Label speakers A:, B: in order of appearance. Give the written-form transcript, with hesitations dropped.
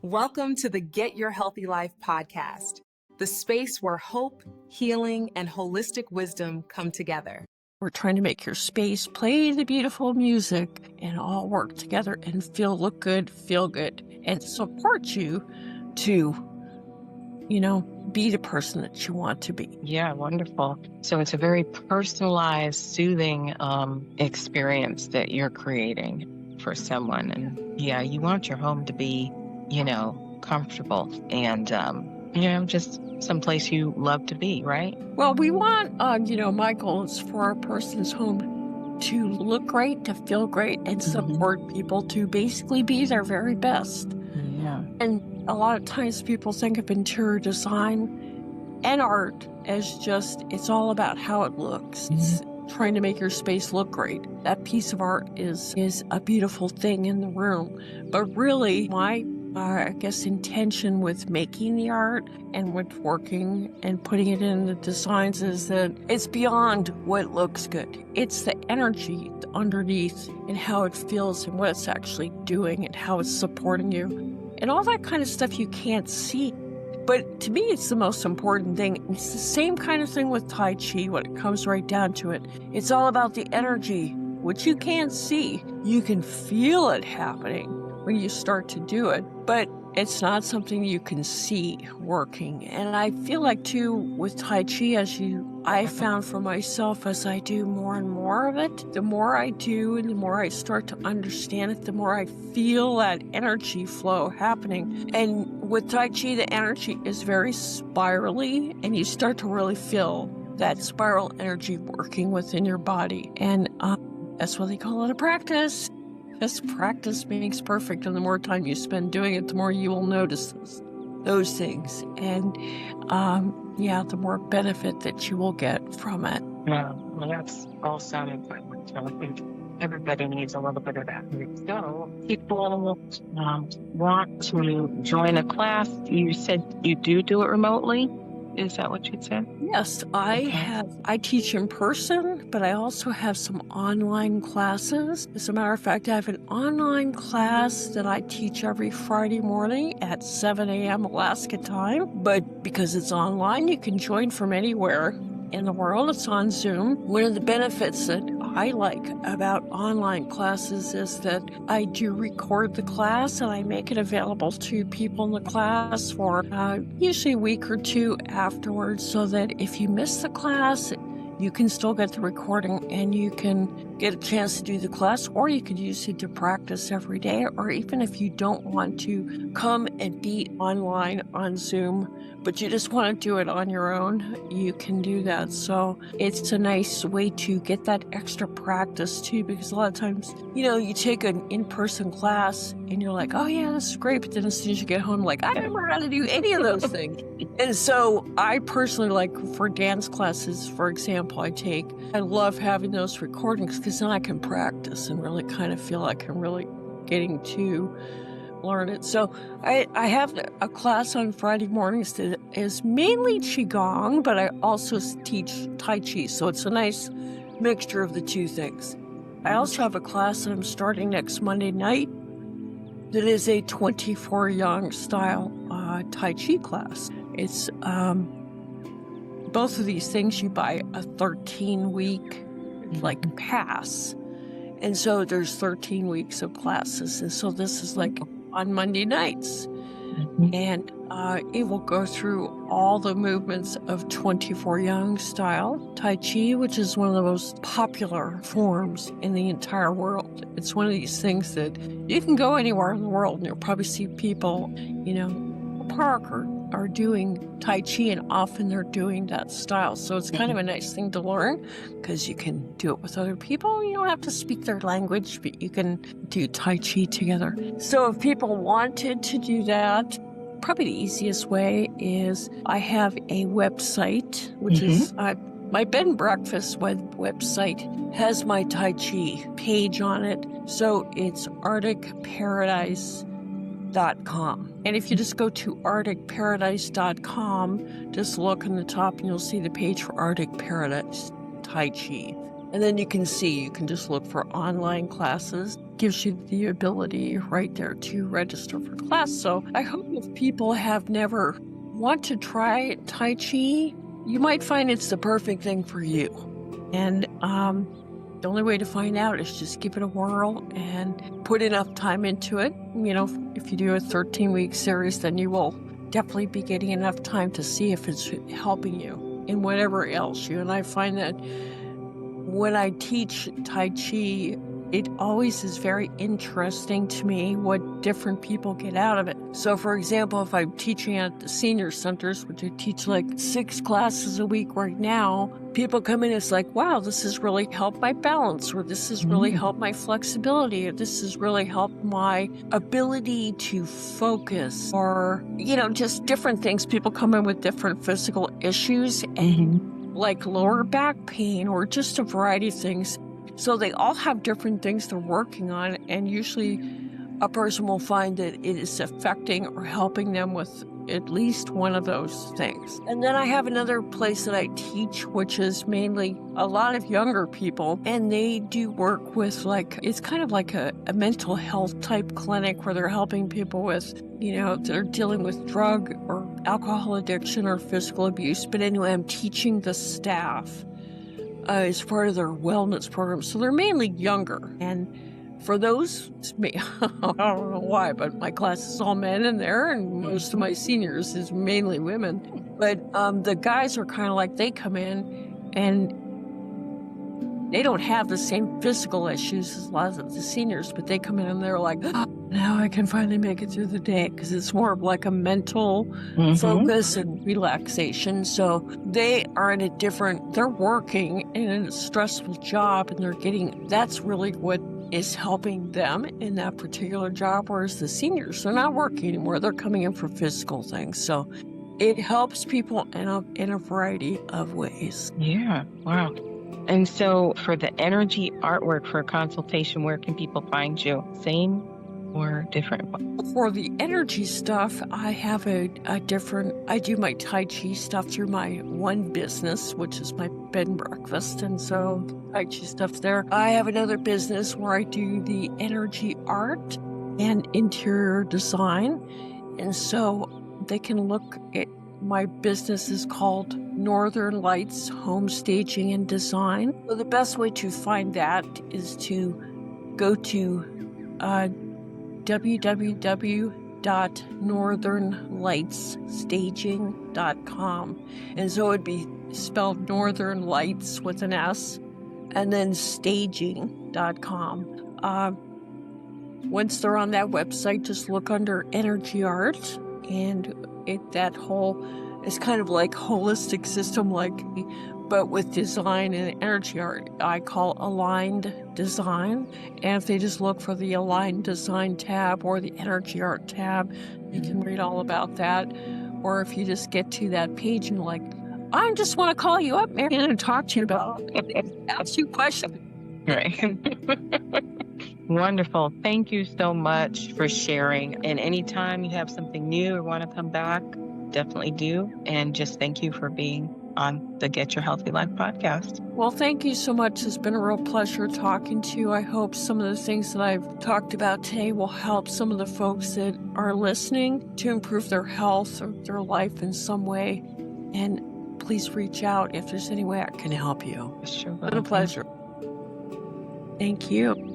A: Welcome to the Get Your Healthy Life podcast, the space where hope, healing, and holistic wisdom come together.
B: We're trying to make your space play the beautiful music and all work together and look good, feel good, and support you to, be the person that you want to be.
C: Yeah, wonderful. So it's a very personalized, soothing experience that you're creating for someone. And yeah, you want your home to be, comfortable and, just someplace you love to be, right?
B: Well, we want, my goal is for our person's home to look great, to feel great, and support people to basically be their very best.
C: Yeah.
B: And a lot of times people think of interior design and art as just, it's all about how it looks. It's trying to make your space look great. That piece of art is a beautiful thing in the room. But really, my intention with making the art and with working and putting it in the designs is that it's beyond what looks good. It's the energy underneath and how it feels and what it's actually doing and how it's supporting you. And all that kind of stuff you can't see. But to me, it's the most important thing. It's the same kind of thing with Tai Chi when it comes right down to it. It's all about the energy, which you can't see. You can feel it happening when you start to do it, but it's not something you can see working. And I feel like too with Tai Chi, I found for myself as I do more and more of it, the more I do and the more I start to understand it, the more I feel that energy flow happening. And with Tai Chi, the energy is very spirally, and you start to really feel that spiral energy working within your body. And that's what they call it, a practice. This practice makes perfect, and the more time you spend doing it, the more you will notice those things. And the more benefit that you will get from it.
C: Yeah, well, that's all sounding good. So I think everybody needs a little bit of that. So people want to join a class. You said you do it remotely. Is that what you said?
B: Yes, I teach in person, but I also have some online classes. As a matter of fact, I have an online class that I teach every Friday morning at 7 a.m. Alaska time. But because it's online, you can join from anywhere in the world. It's on Zoom. One of the benefits that I like about online classes is that I do record the class and I make it available to people in the class for usually a week or two afterwards, so that if you miss the class, you can still get the recording and you can get a chance to do the class, or you could use it to practice every day, or even if you don't want to come and be online on Zoom, but you just want to do it on your own, you can do that. So it's a nice way to get that extra practice too, because a lot of times, you take an in-person class and you're like, oh yeah, this is great. But then as soon as you get home, like, I don't know how to do any of those things. And so I personally like for dance classes, for example, I love having those recordings because then I can practice and really kind of feel like I'm really getting to learn it. So I have a class on Friday mornings that is mainly Qigong, but I also teach Tai Chi. So it's a nice mixture of the two things. I also have a class that I'm starting next Monday night that is a 24 Yang style Tai Chi class. It's both of these things you buy a 13-week pass. And so there's 13 weeks of classes. And so this is like on Monday nights. And it will go through all the movements of 24 Yang style Tai Chi, which is one of the most popular forms in the entire world. It's one of these things that you can go anywhere in the world and you'll probably see people, park are doing Tai Chi, and often they're doing that style. So it's kind of a nice thing to learn because you can do it with other people. You don't have to speak their language, but you can do Tai Chi together. So if people wanted to do that, probably the easiest way is I have a website, which is my bed and breakfast website has my Tai Chi page on it. So it's arcticparadise.com. And if you just go to arcticparadise.com, just look in the top and you'll see the page for Arctic Paradise Tai Chi. And then you can just look for online classes. Gives you the ability right there to register for class. So I hope if people have never want to try Tai Chi, you might find it's the perfect thing for you. And the only way to find out is just give it a whirl and put enough time into it. If you do a 13-week series, then you will definitely be getting enough time to see if it's helping you in whatever else you. And I find that when I teach Tai Chi, it always is very interesting to me what different people get out of it. So, for example, if I'm teaching at the senior centers, which I teach like 6 classes a week right now, people come in, it's like, wow, this has really helped my balance, or this has really helped my flexibility, or this has really helped my ability to focus, or, just different things. People come in with different physical issues and like lower back pain, or just a variety of things. So they all have different things they're working on, and usually a person will find that it is affecting or helping them with at least one of those things. And then I have another place that I teach, which is mainly a lot of younger people, and they do work with it's kind of like a mental health type clinic where they're helping people with, they're dealing with drug or alcohol addiction or physical abuse. But anyway, I'm teaching the staff as part of their wellness program. So they're mainly younger. And for those, I don't know why, but my class is all men in there, and most of my seniors is mainly women. But the guys are kind of like, they come in and they don't have the same physical issues as a lot of the seniors, but they come in and they're like, oh, now I can finally make it through the day, because it's more of like a mental focus and relaxation. So they are they're working in a stressful job, and that's really what is helping them in that particular job, whereas the seniors, they're not working anymore. They're coming in for physical things. So it helps people in a variety of ways.
C: Yeah. Wow. And so for the energy artwork for a consultation, where can people find you? Same or different?
B: For the energy stuff, I have I do my Tai Chi stuff through my one business, which is my bed and breakfast. And so Tai Chi stuff's there. I have another business where I do the energy art and interior design. And so they can look at, my business is called Northern Lights Home Staging and Design. So the best way to find that is to go to www.northernlightsstaging.com. And so it'd be spelled Northern Lights with an S, and then staging.com. Once they're on that website, just look under energy art, and it's kind of like holistic system, but with design and energy art. I call aligned design. And if they just look for the aligned design tab or the energy art tab, you can read all about that. Or if you just get to that page and I just want to call you up, Marian, and talk to you about it. Ask you questions.
C: Right. Wonderful. Thank you so much for sharing. And anytime you have something new or want to come back, definitely do. And just thank you for being on the Get Your Healthy Life podcast.
B: Well, thank you so much. It's been a real pleasure talking to you. I hope some of the things that I've talked about today will help some of the folks that are listening to improve their health or their life in some way. And please reach out if there's any way I can help you.
C: Sure.
B: It's been a pleasure. Thank you.